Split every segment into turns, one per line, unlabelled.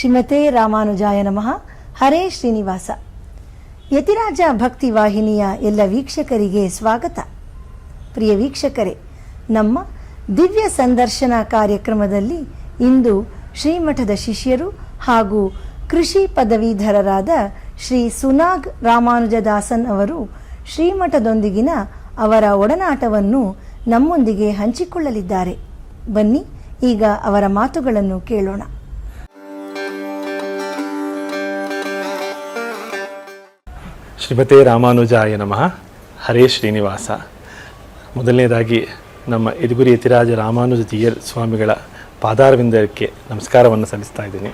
ಶ್ರೀಮತೆ ರಾಮಾನುಜಾಯ ನಮಃ. ಹರೇ ಶ್ರೀನಿವಾಸ. ಯತಿರಾಜ ಭಕ್ತಿ ವಾಹಿನಿಯ ಎಲ್ಲ ವೀಕ್ಷಕರಿಗೆ ಸ್ವಾಗತ. ಪ್ರಿಯ ವೀಕ್ಷಕರೇ, ನಮ್ಮ ದಿವ್ಯ ಸಂದರ್ಶನ ಕಾರ್ಯಕ್ರಮದಲ್ಲಿ ಇಂದು ಶ್ರೀಮಠದ ಶಿಷ್ಯರು ಹಾಗೂ ಕೃಷಿ ಪದವೀಧರರಾದ ಶ್ರೀ ಸುನಾಗ್ ರಾಮಾನುಜದಾಸನ್ ಅವರು ಶ್ರೀಮಠದೊಂದಿಗಿನ ಅವರ ಒಡನಾಟವನ್ನು ನಮ್ಮೊಂದಿಗೆ ಹಂಚಿಕೊಳ್ಳಲಿದ್ದಾರೆ. ಬನ್ನಿ ಈಗ ಅವರ ಮಾತುಗಳನ್ನು ಕೇಳೋಣ.
ಶ್ರೀಮತೆ ರಾಮಾನುಜಾಯ ನಮಃ. ಹರೇ ಶ್ರೀನಿವಾಸ. ಮೊದಲನೇದಾಗಿ ನಮ್ಮ ಯದುಗುರಿ ಯತಿರಾಜ ರಾಮಾನುಜ ತೀಯರ್ ಸ್ವಾಮಿಗಳ ಪಾದಾರವಿಂದಕ್ಕೆ ನಮಸ್ಕಾರವನ್ನು ಸಲ್ಲಿಸ್ತಾ ಇದ್ದೀನಿ.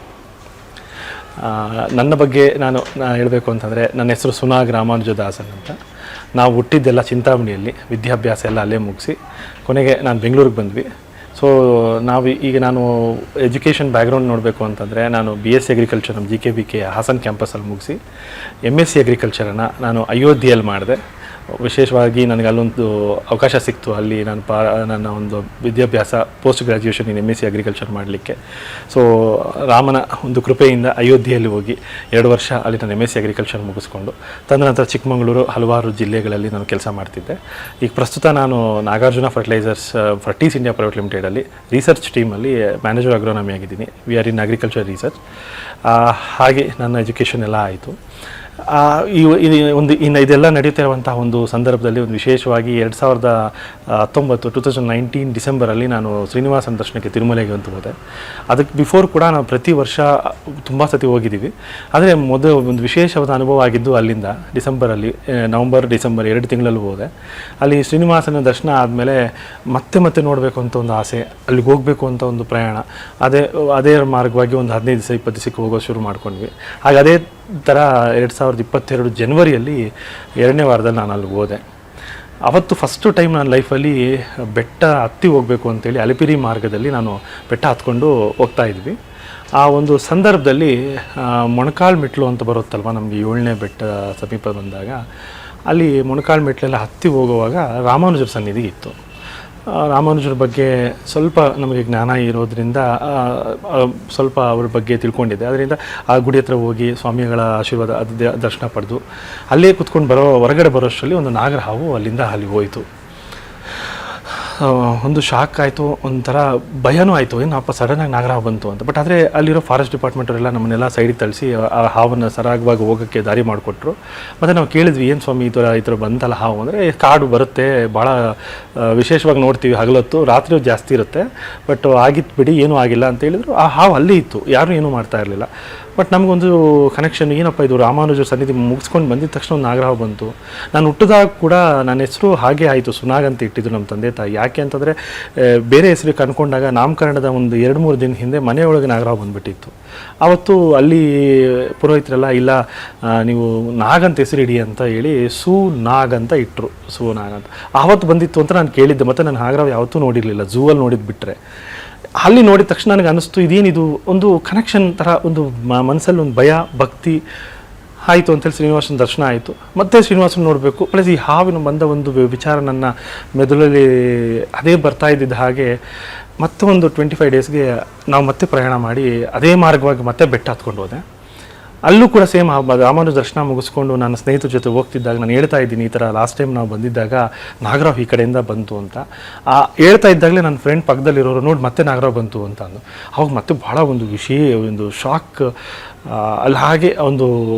ನನ್ನ ಬಗ್ಗೆ ನಾನು ಹೇಳಬೇಕು ಅಂತಂದರೆ, ನನ್ನ ಹೆಸರು ಸುನಾಗ್ ರಾಮಾನುಜದಾಸನ್ ಅಂತ. ನಾವು ಹುಟ್ಟಿದ್ದೆಲ್ಲ ಚಿಂತಾಮಣಿಯಲ್ಲಿ, ವಿದ್ಯಾಭ್ಯಾಸ ಎಲ್ಲ ಅಲ್ಲೇ ಮುಗಿಸಿ ಕೊನೆಗೆ ನಾನು ಬೆಂಗಳೂರಿಗೆ ಬಂದ್ವಿ. ಸೊ ನಾನು ಎಜುಕೇಷನ್ ಬ್ಯಾಕ್ಗ್ರೌಂಡ್ ನೋಡಬೇಕು ಅಂತಂದರೆ, ನಾನು BSc ಅಗ್ರಿಕಲ್ಚರ್ ನಮ್ಮ GKBK ಹಾಸನ್ ಕ್ಯಾಂಪಸಲ್ಲಿ ಮುಗಿಸಿ MSc ಅಗ್ರಿಕಲ್ಚರನ್ನು ನಾನು ಅಯೋಧ್ಯೆಯಲ್ಲಿ ಮಾಡಿದೆ. ವಿಶೇಷವಾಗಿ ನನಗೆ ಅಲ್ಲೊಂದು ಅವಕಾಶ ಸಿಕ್ತು. ಅಲ್ಲಿ ನನ್ನ ಒಂದು ವಿದ್ಯಾಭ್ಯಾಸ ಪೋಸ್ಟ್ ಗ್ರ್ಯಾಜುಯೇಷನ್ ಇನ್ MSc ಅಗ್ರಿಕಲ್ಚರ್ ಮಾಡಲಿಕ್ಕೆ. ಸೊ ರಾಮನ ಒಂದು ಕೃಪೆಯಿಂದ ಅಯೋಧ್ಯೆಯಲ್ಲಿ ಹೋಗಿ 2 ವರ್ಷ ಅಲ್ಲಿ ನಾನು MSc ಅಗ್ರಿಕಲ್ಚರ್ ಮುಗಿಸ್ಕೊಂಡು ತದನಂತರ ಚಿಕ್ಕಮಗಳೂರು ಹಲವಾರು ಜಿಲ್ಲೆಗಳಲ್ಲಿ ನಾನು ಕೆಲಸ ಮಾಡ್ತಿದ್ದೆ. ಈಗ ಪ್ರಸ್ತುತ ನಾನು ನಾಗಾರ್ಜುನ ಫರ್ಟಿಲೈಸರ್ಸ್ ಫರ್ಟೀಸ್ ಇಂಡಿಯಾ ಪ್ರೈವೇಟ್ ಲಿಮಿಟೆಡಲ್ಲಿ ರಿಸರ್ಚ್ ಟೀಮಲ್ಲಿ ಮ್ಯಾನೇಜರ್ ಅಗ್ರೋನಮಿ ಆಗಿದ್ದೀನಿ. We are in agriculture research. ಹಾಗೆ ನನ್ನ ಎಜುಕೇಷನ್ ಎಲ್ಲ ಆಯಿತು. ಇದೆಲ್ಲ ನಡೀತಿರುವಂತಹ ಒಂದು ಸಂದರ್ಭದಲ್ಲಿ ಒಂದು ವಿಶೇಷವಾಗಿ 2019 ಡಿಸೆಂಬರಲ್ಲಿ ನಾನು ಶ್ರೀನಿವಾಸನ ದರ್ಶನಕ್ಕೆ ತಿರುಮಲೆಗೆ ಅಂತ ಹೋದೆ. ಅದಕ್ಕೆ ಬಿಫೋರ್ ಕೂಡ ನಾವು ಪ್ರತಿ ವರ್ಷ ತುಂಬ ಸತಿ ಹೋಗಿದ್ದೀವಿ. ಆದರೆ ಒಂದು ವಿಶೇಷವಾದ ಅನುಭವ ಆಗಿದ್ದು ಅಲ್ಲಿಂದ ನವಂಬರ್ ಡಿಸೆಂಬರ್ 2 ತಿಂಗಳಲ್ಲಿ ಹೋದೆ. ಅಲ್ಲಿ ಶ್ರೀನಿವಾಸನ ದರ್ಶನ ಆದಮೇಲೆ ಮತ್ತೆ ನೋಡಬೇಕು ಅಂತ ಒಂದು ಆಸೆ, ಅಲ್ಲಿಗೆ ಹೋಗಬೇಕು ಅಂತ ಒಂದು ಪ್ರಯಾಣ. ಅದೇ ಮಾರ್ಗವಾಗಿ ಒಂದು 15 ದಿವಸ 20 ದಿವಸಕ್ಕೆ ಹೋಗೋ ಶುರು ಮಾಡ್ಕೊಂಡ್ವಿ. ಹಾಗೆ ಅದೇ ಥರ 2022 ಜನವರಿಯಲ್ಲಿ 2ನೇ ವಾರದಲ್ಲಿ ನಾನು ಅಲ್ಲಿಗೆ ಹೋದೆ. ಅವತ್ತು ಫಸ್ಟು ಟೈಮ್ ನನ್ನ ಲೈಫಲ್ಲಿ ಬೆಟ್ಟ ಹತ್ತಿ ಹೋಗಬೇಕು ಅಂತೇಳಿ ಅಲಿಪಿರಿ ಮಾರ್ಗದಲ್ಲಿ ನಾನು ಬೆಟ್ಟ ಹತ್ಕೊಂಡು ಹೋಗ್ತಾ ಇದ್ವಿ. ಆ ಒಂದು ಸಂದರ್ಭದಲ್ಲಿ ಮೊಣಕಾಲು ಮೆಟ್ಲು ಅಂತ ಬರುತ್ತಲ್ವ, ನಮಗೆ 7ನೇ ಬೆಟ್ಟ ಸಮೀಪ ಬಂದಾಗ ಅಲ್ಲಿ ಮೊಣಕಾಲು ಮೆಟ್ಲೆಲ್ಲ ಹತ್ತಿ ಹೋಗುವಾಗ ರಾಮಾನುಜರ ಸನ್ನಿಧಿ ಇತ್ತು. ರಾಮಾನುಜರ ಬಗ್ಗೆ ಸ್ವಲ್ಪ ನಮಗೆ ಜ್ಞಾನ ಇರೋದ್ರಿಂದ ಸ್ವಲ್ಪ ಅವ್ರ ಬಗ್ಗೆ ತಿಳ್ಕೊಂಡಿದ್ದೆ. ಅದರಿಂದ ಆ ಗುಡಿ ಹತ್ರ ಹೋಗಿ ಸ್ವಾಮಿಗಳ ಆಶೀರ್ವಾದ ದರ್ಶನ ಪಡೆದು ಅಲ್ಲೇ ಕೂತ್ಕೊಂಡು ಹೊರಗಡೆ ಬರೋಷ್ಟರಲ್ಲಿ ಒಂದು ನಾಗರಹಾವು ಅಲ್ಲಿಂದ ಅಲ್ಲಿಗೆ ಹೋಯಿತು. ಒಂದು ಶಾಕ್ ಆಯಿತು, ಒಂಥರ ಭಯನೂ ಆಯಿತು, ಏನಪ್ಪ ಸಡನ್ನಾಗಿ ನಾಗರಹಾವು ಬಂತು ಅಂತ. ಬಟ್ ಆದರೆ ಅಲ್ಲಿರೋ ಫಾರೆಸ್ಟ್ ಡಿಪಾರ್ಟ್ಮೆಂಟವರೆಲ್ಲ ನಮ್ಮನ್ನೆಲ್ಲ ಸೈಡಿಗೆ ತಳಿಸಿ ಆ ಹಾವನ್ನು ಸರಾಗವಾಗಿ ಹೋಗೋಕ್ಕೆ ದಾರಿ ಮಾಡಿಕೊಟ್ರು. ಮತ್ತು ನಾವು ಕೇಳಿದ್ವಿ, ಏನು ಸ್ವಾಮಿ ಈ ಥರ ಬಂತಲ್ಲ ಹಾವು ಅಂದರೆ, ಕಾಡು ಬರುತ್ತೆ, ಭಾಳ ವಿಶೇಷವಾಗಿ ನೋಡ್ತೀವಿ ಹಗಲೊತ್ತು, ರಾತ್ರಿ ಜಾಸ್ತಿ ಇರುತ್ತೆ, ಬಟ್ ಆಗಿತ್ತು ಬಿಡಿ, ಏನೂ ಆಗಿಲ್ಲ ಅಂತ ಹೇಳಿದ್ರು. ಆ ಹಾವು ಅಲ್ಲೇ ಇತ್ತು, ಯಾರೂ ಏನೂ ಮಾಡ್ತಾ ಇರಲಿಲ್ಲ. ಬಟ್ ನಮಗೊಂದು ಕನೆಕ್ಷನ್, ಏನಪ್ಪ ಇದು ರಾಮಾನುಜರ ಸನ್ನಿಧಿ ಮುಗಿಸ್ಕೊಂಡು ಬಂದಿದ್ದ ತಕ್ಷಣ ಒಂದು ನಾಗರಹಾವು ಬಂತು. ನಾನು ಹುಟ್ಟಿದಾಗ ಕೂಡ ನನ್ನ ಹೆಸರು ಹಾಗೆ ಆಯಿತು, ಸುನಾಗ್ ಅಂತ ಇಟ್ಟಿದ್ದು ನಮ್ಮ ತಂದೆ ತಾಯಿ. ಯಾಕೆ ಅಂತಂದರೆ ಬೇರೆ ಹೆಸರಿಗೆ ಕನ್ಕೊಂಡಾಗ ನಾಮಕರಣದ ಒಂದು 2-3 ದಿನ ಹಿಂದೆ ಮನೆಯೊಳಗೆ ನಾಗರಹಾವು ಬಂದುಬಿಟ್ಟಿತ್ತು. ಆವತ್ತು ಅಲ್ಲಿ ಪುರೋಹಿತರೆಲ್ಲ, ಇಲ್ಲ ನೀವು ನಾಗಂತ ಹೆಸರು ಇಡಿ ಅಂತ ಹೇಳಿ ಸುನಾಗ್ ಅಂತ ಇಟ್ಟರು. ಸುನಾಗ್ ಅಂತ ಆವತ್ತು ಬಂದಿತ್ತು ಅಂತ ನಾನು ಕೇಳಿದ್ದೆ. ಮತ್ತು ನಾನು ನಾಗರಹಾವು ಯಾವತ್ತೂ ನೋಡಿರಲಿಲ್ಲ, ಝೂವಲ್ಲಿ ನೋಡಿದ್ದು ಬಿಟ್ಟರೆ. ಅಲ್ಲಿ ನೋಡಿದ ತಕ್ಷಣ ನನಗೆ ಅನ್ನಿಸ್ತು, ಇದೇನಿದು ಒಂದು ಕನೆಕ್ಷನ್ ಥರ, ಒಂದು ಮನಸ್ಸಲ್ಲಿ ಒಂದು ಭಯ ಭಕ್ತಿ ಆಯಿತು ಅಂತೇಳಿ ಶ್ರೀನಿವಾಸನ ದರ್ಶನ ಆಯಿತು. ಮತ್ತೆ ಶ್ರೀನಿವಾಸನ ನೋಡಬೇಕು, ಪ್ಲಸ್ ಈ ಹಾವಿನ ಬಂದ ಒಂದು ವಿಚಾರ ನನ್ನ ಮೆದುಳಲ್ಲಿ ಅದೇ ಬರ್ತಾ ಇದ್ದಿದ್ದ ಹಾಗೆ ಮತ್ತೆ ಒಂದು 25 ಡೇಸ್ಗೆ ನಾವು ಮತ್ತೆ ಪ್ರಯಾಣ ಮಾಡಿ ಅದೇ ಮಾರ್ಗವಾಗಿ ಮತ್ತೆ ಬೆಟ್ಟ ಹತ್ಕೊಂಡು ಹೋದೆ. ಅಲ್ಲೂ ಕೂಡ ಸೇಮ್ ರಾಮಾನುಜ ದರ್ಶನ ಮುಗಿಸ್ಕೊಂಡು ನನ್ನ ಸ್ನೇಹಿತರ ಜೊತೆ ಹೋಗ್ತಿದ್ದಾಗ ನಾನು ಹೇಳ್ತಾ ಇದ್ದೀನಿ, ಈ ಥರ ಲಾಸ್ಟ್ ಟೈಮ್ ನಾವು ಬಂದಿದ್ದಾಗ ನಾಗರಹಾವು ಈ ಕಡೆಯಿಂದ ಬಂತು ಅಂತ. ಹೇಳ್ತಾ ಇದ್ದಾಗಲೇ ನನ್ನ ಫ್ರೆಂಡ್ ಪಕ್ಕದಲ್ಲಿರೋರು, ನೋಡಿ ಮತ್ತೆ ನಾಗರಹಾವು ಬಂತು ಅಂತ ಅಂದು. ಅವಾಗ ಮತ್ತೆ ಭಾಳ ಒಂದು ಶಾಕ್. ಅಲ್ಲಿ ಹಾಗೆ ಒಂದು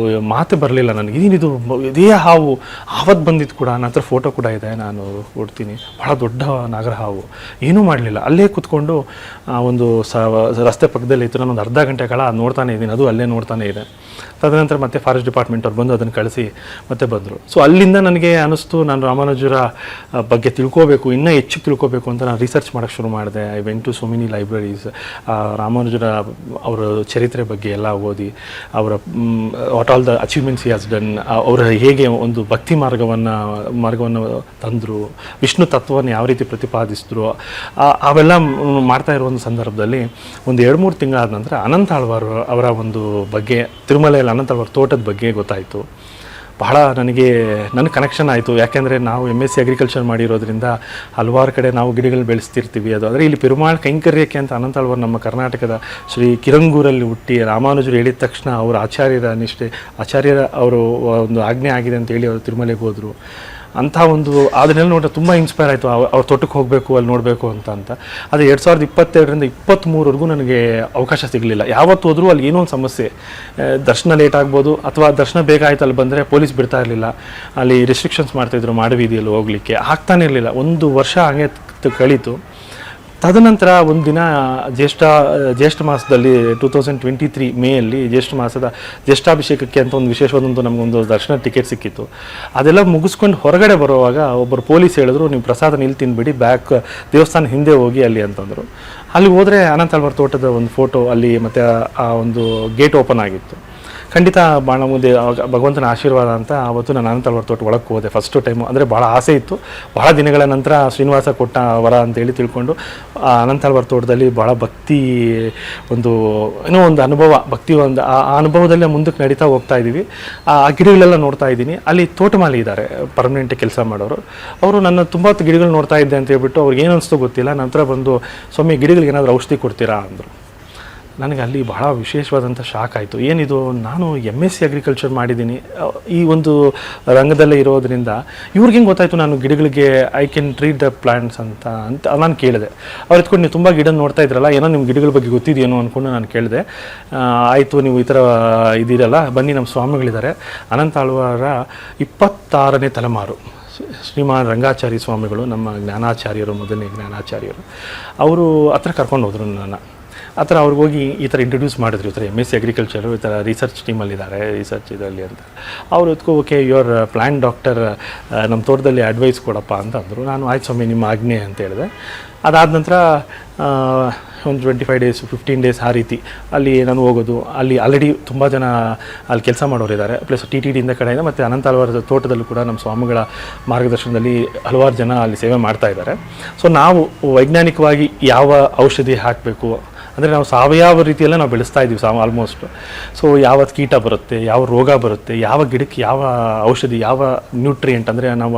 ಮಾತೆ ಬರಲಿಲ್ಲ ನನಗೆ, ಇದೇನಿದು ಇದೇ ಹಾವು, ಆವತ್ತು ಬಂದಿದ್ದು ಕೂಡ. ನನ್ನ ಹತ್ರ ಫೋಟೋ ಕೂಡ ಇದೆ, ನಾನು ಕೊಡ್ತೀನಿ. ಭಾಳ ದೊಡ್ಡ ನಾಗರಹಾವು, ಏನೂ ಮಾಡಲಿಲ್ಲ, ಅಲ್ಲೇ ಕೂತ್ಕೊಂಡು ಒಂದು ರಸ್ತೆ ಪಕ್ಕದಲ್ಲಿ ಇತ್ತು. ನಾನು ಒಂದು ಅರ್ಧ ಗಂಟೆ ಕಾಲ ನೋಡ್ತಾನೆ ಇದ್ದೀನಿ, ಅದು ಅಲ್ಲೇ ನೋಡ್ತಾನೆ ಇದೆ. ತದನಂತರ ಮತ್ತೆ ಫಾರೆಸ್ಟ್ ಡಿಪಾರ್ಟ್ಮೆಂಟ್ ಅವ್ರು ಬಂದು ಅದನ್ನು ಕಳಿಸಿ ಮತ್ತೆ ಬಂದರು. ಸೊ ಅಲ್ಲಿಂದ ನನಗೆ ಅನ್ನಿಸ್ತು, ನಾನು ರಾಮಾನುಜರ ಬಗ್ಗೆ ತಿಳ್ಕೋಬೇಕು, ಇನ್ನೂ ಹೆಚ್ಚು ತಿಳ್ಕೋಬೇಕು ಅಂತ ನಾನು ರಿಸರ್ಚ್ ಮಾಡೋಕ್ಕೆ ಶುರು ಮಾಡಿದೆ. I went to so many libraries. ರಾಮಾನುಜರ ಅವರ ಚರಿತ್ರೆ ಬಗ್ಗೆ ಎಲ್ಲ ಓದಿ, ಅವರ what all the achievements he has done, ಅವರ ಹೇಗೆ ಒಂದು ಭಕ್ತಿ ಮಾರ್ಗವನ್ನು ತಂದರು, ವಿಷ್ಣು ತತ್ವವನ್ನು ಯಾವ ರೀತಿ ಪ್ರತಿಪಾದಿಸಿದ್ರು, ಅವೆಲ್ಲ ಮಾಡ್ತಾ ಇರೋ ಒಂದು ಸಂದರ್ಭದಲ್ಲಿ ಒಂದು 2-3 ತಿಂಗಳಾದ ನಂತರ ಅನಂತ ಆಳ್ವಾರ್ ಅವರ ಒಂದು ಬಗ್ಗೆ, ತಿರುಮಲೆಯಲ್ಲಿ ಅನಂತ ಆಳ್ವಾರ್ ತೋಟದ ಬಗ್ಗೆ ಗೊತ್ತಾಯಿತು. ಬಹಳ ನನ್ನ ಕನೆಕ್ಷನ್ ಆಯಿತು. ಯಾಕೆಂದರೆ ನಾವು MSc ಅಗ್ರಿಕಲ್ಚರ್ ಮಾಡಿರೋದ್ರಿಂದ ಹಲವಾರು ಕಡೆ ನಾವು ಗಿಡಗಳು ಬೆಳೆಸ್ತಿರ್ತೀವಿ. ಆದರೆ ಇಲ್ಲಿ ಪೆರುಮಾಳ್ ಕೈಂಕರ್ಯಕ್ಕೆ ಅಂತ ಅನಂತಾಳ್ವಾರ್ ನಮ್ಮ ಕರ್ನಾಟಕದ ಶ್ರೀ ಕಿರಂಗೂರಲ್ಲಿ ಹುಟ್ಟಿ ರಾಮಾನುಜರು ಹೇಳಿದ ತಕ್ಷಣ ಅವರ ಆಚಾರ್ಯರ ಅವರು ಒಂದು ಆಜ್ಞೆ ಆಗಿದೆ ಅಂತ ಹೇಳಿ ಅವರು ತಿರುಮಲೆಗೆ ಹೋದರು. ಅಂಥ ಒಂದು ಅದನ್ನೆಲ್ಲ ನೋಡಿದ್ರೆ ತುಂಬ ಇನ್ಸ್ಪೈರ್ ಆಯಿತು. ಅವ್ರ ತೋಟಕ್ಕೆ ಹೋಗಬೇಕು, ಅಲ್ಲಿ ನೋಡಬೇಕು ಅಂತ. ಅದು 2022ರಿಂದ 23ವರೆಗೂ ನನಗೆ ಅವಕಾಶ ಸಿಗಲಿಲ್ಲ. ಯಾವತ್ತು ಹೋದರೂ ಅಲ್ಲಿ ಏನೋ ಒಂದು ಸಮಸ್ಯೆ, ದರ್ಶನ ಲೇಟ್ ಆಗ್ಬೋದು, ಅಥವಾ ದರ್ಶನ ಬೇಗ ಆಯ್ತು ಅಲ್ಲಿ ಬಂದರೆ ಪೊಲೀಸ್ ಬಿಡ್ತಾ ಇರಲಿಲ್ಲ, ಅಲ್ಲಿ ರಿಸ್ಟ್ರಿಕ್ಷನ್ಸ್ ಮಾಡ್ತಾಯಿದ್ರು ಮಾಡಬೀದಿಯಲ್ಲಿ ಹೋಗಲಿಕ್ಕೆ, ಆಗ್ತಾನೆ ಇರಲಿಲ್ಲ. 1 ವರ್ಷ ಹಾಗೆ ಕಳೀತು. ತದನಂತರ ಒಂದು ದಿನ ಜ್ಯೇಷ್ಠ ಮಾಸದಲ್ಲಿ 2023 ಮೇಯಲ್ಲಿ ಜ್ಯೇಷ್ಠ ಮಾಸದ ಜ್ಯೇಷ್ಠಾಭಿಷೇಕಕ್ಕೆ ಅಂತ ಒಂದು ವಿಶೇಷವಾದಂಥ ನಮಗೊಂದು ದರ್ಶನ ಟಿಕೆಟ್ ಸಿಕ್ಕಿತ್ತು. ಅದೆಲ್ಲ ಮುಗಿಸ್ಕೊಂಡು ಹೊರಗಡೆ ಬರುವಾಗ ಒಬ್ಬರು ಪೊಲೀಸ್ ಹೇಳಿದ್ರು, ನೀವು ಪ್ರಸಾದ ಇಲ್ಲಿ ತಿನ್ಬಿಡಿ, ದೇವಸ್ಥಾನ ಹಿಂದೆ ಹೋಗಿ ಅಲ್ಲಿ ಅಂತಂದರು. ಅಲ್ಲಿ ಹೋದರೆ ಅನಂತಾಳ್ವಾರ್ ತೋಟದ ಒಂದು ಫೋಟೋ ಅಲ್ಲಿ, ಮತ್ತು ಆ ಒಂದು ಗೇಟ್ ಓಪನ್ ಆಗಿತ್ತು. ಖಂಡಿತ ಭಾಳ ಮುಂದೆ ಭಗವಂತನ ಆಶೀರ್ವಾದ ಅಂತ ಆವತ್ತು ನಾನು ಅನಂತಾಳ್ವಾರ್ ತೋಟ ಒಳಗೆ ಹೋದೆ ಫಸ್ಟು ಟೈಮು. ಅಂದರೆ ಭಾಳ ಆಸೆ ಇತ್ತು. ಭಾಳ ದಿನಗಳ ನಂತರ ಶ್ರೀನಿವಾಸ ಕೊಟ್ಟ ವರ ಅಂತೇಳಿ ತಿಳ್ಕೊಂಡು ಅನಂತಾಳ್ವಾರ್ ತೋಟದಲ್ಲಿ ಭಾಳ ಭಕ್ತಿ ಒಂದು ಏನೋ ಒಂದು ಅನುಭವ, ಭಕ್ತಿ ಒಂದು ಆ ಅನುಭವದಲ್ಲೇ ಮುಂದಕ್ಕೆ ನಡೀತಾ ಹೋಗ್ತಾ ಇದ್ದೀವಿ. ಆ ಗಿಡಗಳೆಲ್ಲ ನೋಡ್ತಾ ಇದ್ದೀನಿ. ಅಲ್ಲಿ ತೋಟಮಾಲಿ ಇದ್ದಾರೆ, ಪರ್ಮನೆಂಟ್ ಕೆಲಸ ಮಾಡೋರು. ಅವರು ನನ್ನ ತುಂಬ ಹೊತ್ತು ಗಿಡಗಳು ನೋಡ್ತಾ ಇದ್ದೆ ಅಂತ ಹೇಳ್ಬಿಟ್ಟು ಅವ್ರಿಗೆ ಏನು ಅನಿಸ್ತೋ ಗೊತ್ತಿಲ್ಲ, ನಂತರ ಬಂದು ಸ್ವಾಮಿ ಗಿಡಗಳಿಗೆ ಏನಾದರೂ ಔಷಧಿ ಕೊಡ್ತೀರಾ ಅಂದರು. ನನಗೆ ಅಲ್ಲಿ ಬಹಳ ವಿಶೇಷವಾದಂಥ ಶಾಕ್ ಆಯಿತು. ಏನಿದು, ನಾನು MSc ಅಗ್ರಿಕಲ್ಚರ್ ಮಾಡಿದ್ದೀನಿ, ಈ ಒಂದು ರಂಗದಲ್ಲೇ ಇರೋದ್ರಿಂದ ಇವ್ರಿಗೆ ಹೆಂಗೆ ಗೊತ್ತಾಯಿತು ನಾನು ಗಿಡಗಳಿಗೆ I can treat the plants ಅಂತ ನಾನು ಕೇಳಿದೆ. ಅವ್ರು ಎತ್ಕೊಂಡು ನೀವು ತುಂಬ ಗಿಡ ನೋಡ್ತಾ ಇದ್ರಲ್ಲ, ಏನೋ ನಿಮ್ಮ ಗಿಡಗಳ ಬಗ್ಗೆ ಗೊತ್ತಿದೆಯೇನೋ ಅಂದ್ಕೊಂಡು ನಾನು ಕೇಳಿದೆ. ಆಯಿತು, ನೀವು ಈ ಥರ ಇದ್ದೀರಲ್ಲ, ಬನ್ನಿ, ನಮ್ಮ ಸ್ವಾಮಿಗಳಿದ್ದಾರೆ, ಅನಂತಾಳ್ವಾರ 26ನೇ ತಲೆಮಾರು ಶ್ರೀಮಾನ್ ರಂಗಾಚಾರ್ಯ ಸ್ವಾಮಿಗಳು, ನಮ್ಮ ಜ್ಞಾನಾಚಾರ್ಯರು, ಮೊದಲನೇ ಜ್ಞಾನಾಚಾರ್ಯರು. ಅವರು ಹತ್ರ ಕರ್ಕೊಂಡು ಹೋದರು ನನ್ನ. ಆ ಥರ ಅವ್ರಿಗೆ ಹೋಗಿ ಈ ಥರ ಇಂಟ್ರೊಡ್ಯೂಸ್ ಮಾಡಿದ್ರು, ಈ ಥರ MSc ಅಗ್ರಿಕಲ್ಚರು, ಈ ಥರ ರಿಸರ್ಚ್ ಟೀಮಲ್ಲಿದ್ದಾರೆ, ರಿಸರ್ಚ್ ಇದರಲ್ಲಿ ಅಂತ. ಅವರು ಓಕೆ ಯುವರ್ ಪ್ಲ್ಯಾಂಟ್ ಡಾಕ್ಟರ್, ನಮ್ಮ ತೋಟದಲ್ಲಿ ಅಡ್ವೈಸ್ ಕೊಡಪ್ಪ ಅಂತ ಅಂದರು. ನಾನು ಆಯ್ತು ಸ್ವಾಮಿ, ನಿಮ್ಮ ಆಜ್ಞೆ ಅಂತ ಹೇಳಿದೆ. ಅದಾದ ನಂತರ ಒಂದು 25 days 15 days ಆ ರೀತಿ ಅಲ್ಲಿ ನಾನು ಹೋಗೋದು. ಅಲ್ಲಿ ಆಲ್ರೆಡಿ ತುಂಬ ಜನ ಅಲ್ಲಿ ಕೆಲಸ ಮಾಡೋರಿದ್ದಾರೆ, ಪ್ಲಸ್ TTDಯಿಂದ ಕಡೆಯಿಂದ, ಮತ್ತು ಅನಂತಾಳ್ವಾರ್ ತೋಟದಲ್ಲೂ ಕೂಡ ನಮ್ಮ ಸ್ವಾಮಿಗಳ ಮಾರ್ಗದರ್ಶನದಲ್ಲಿ ಹಲವಾರು ಜನ ಅಲ್ಲಿ ಸೇವೆ ಮಾಡ್ತಾ ಇದ್ದಾರೆ. ಸೊ ನಾವು ವೈಜ್ಞಾನಿಕವಾಗಿ ಯಾವ ಔಷಧಿ ಹಾಕಬೇಕು, ಅಂದರೆ ನಾವು ಸಾವಯವ ರೀತಿಯಲ್ಲೇ ನಾವು ಬೆಳೆಸ್ತಾ ಇದ್ದೀವಿ ಆಲ್ಮೋಸ್ಟ್. ಸೊ ಯಾವ ಕೀಟ ಬರುತ್ತೆ, ಯಾವ ರೋಗ ಬರುತ್ತೆ, ಯಾವ ಗಿಡಕ್ಕೆ ಯಾವ ಔಷಧಿ, ಯಾವ ನ್ಯೂಟ್ರಿಯೆಂಟ್, ಅಂದರೆ ನಾವು